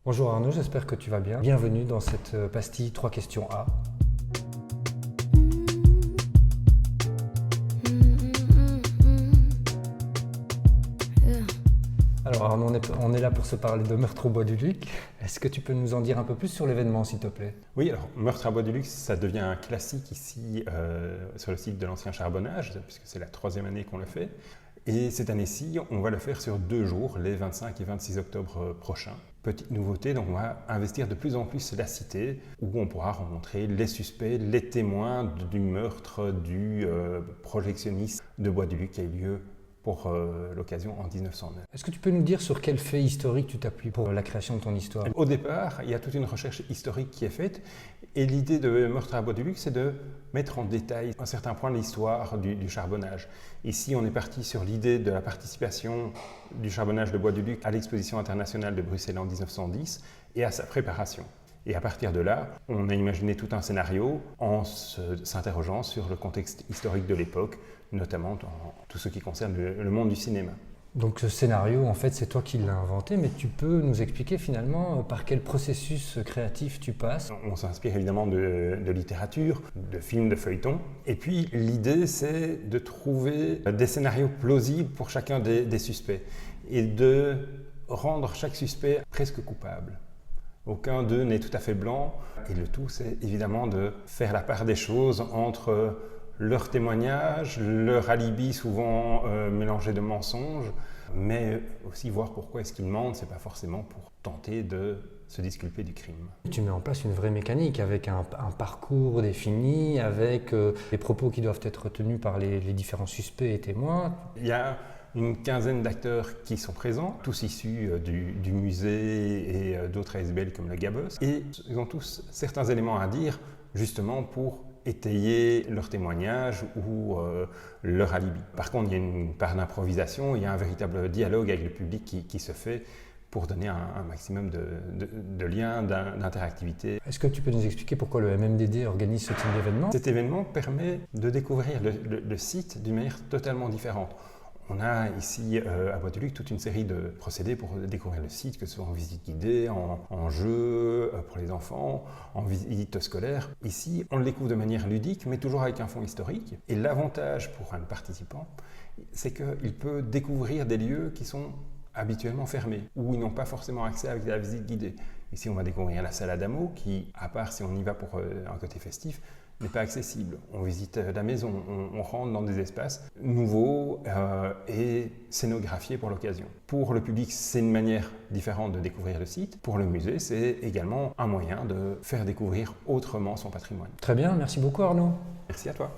Bonjour Arnaud, j'espère que tu vas bien. Bienvenue dans cette pastille 3 questions A. Alors Arnaud, on est là pour se parler de Meurtre au Bois du Luc. Est-ce que tu peux nous en dire un peu plus sur l'événement, s'il te plaît? Oui, alors Meurtre à Bois du Luc, ça devient un classique ici sur le site de l'ancien charbonnage, puisque c'est la 3e année qu'on le fait. Et cette année-ci, on va le faire sur 2 jours, les 25 et 26 octobre prochains. Petite nouveauté, donc on va investir de plus en plus la cité, où on pourra rencontrer les suspects, les témoins du meurtre du projectionniste de Bois du Luc qui a eu lieu pour l'occasion en 1909. Est-ce que tu peux nous dire sur quel fait historique tu t'appuies pour la création de ton histoire? Au départ, il y a toute une recherche historique qui est faite, et l'idée de Meurtre à Bois du Luc, c'est de mettre en détail un certain point de l'histoire du charbonnage. Ici, on est parti sur l'idée de la participation du charbonnage de Bois du Luc à l'exposition internationale de Bruxelles en 1910 et à sa préparation. Et à partir de là, on a imaginé tout un scénario en s'interrogeant sur le contexte historique de l'époque, notamment dans tout ce qui concerne le monde du cinéma. Donc ce scénario, en fait, c'est toi qui l'as inventé, mais tu peux nous expliquer finalement par quel processus créatif tu passes? On s'inspire évidemment de littérature, de films, de feuilletons. Et puis l'idée, c'est de trouver des scénarios plausibles pour chacun des suspects et de rendre chaque suspect presque coupable. Aucun d'eux n'est tout à fait blanc. Et le tout, c'est évidemment de faire la part des choses entre leur témoignage, leur alibi souvent mélangé de mensonges, mais aussi voir pourquoi est-ce qu'ils mentent, c'est pas forcément pour tenter de se disculper du crime. Tu mets en place une vraie mécanique avec un parcours défini, avec les propos qui doivent être tenus par les différents suspects et témoins. Il y a une quinzaine d'acteurs qui sont présents, tous issus du musée et d'autres ASBL comme le Gabos, et ils ont tous certains éléments à dire justement pour étayer leur témoignage ou leur alibi. Par contre, il y a une part d'improvisation, il y a un véritable dialogue avec le public qui se fait pour donner un maximum de liens, d'interactivité. Est-ce que tu peux nous expliquer pourquoi le MMDD organise ce type d'événement? Cet événement permet de découvrir le site d'une manière totalement différente. On a ici à Bois du Luc toute une série de procédés pour découvrir le site, que ce soit en visite guidée, en jeu pour les enfants, en visite scolaire. Ici, on le découvre de manière ludique, mais toujours avec un fond historique. Et l'avantage pour un participant, c'est qu'il peut découvrir des lieux qui sont habituellement fermés, où ils n'ont pas forcément accès avec la visite guidée. Ici, on va découvrir la salle Adamo, qui, à part si on y va pour un côté festif, n'est pas accessible. On visite la maison, on rentre dans des espaces nouveaux et scénographiés pour l'occasion. Pour le public, c'est une manière différente de découvrir le site. Pour le musée, c'est également un moyen de faire découvrir autrement son patrimoine. Très bien, merci beaucoup Arnaud. Merci à toi.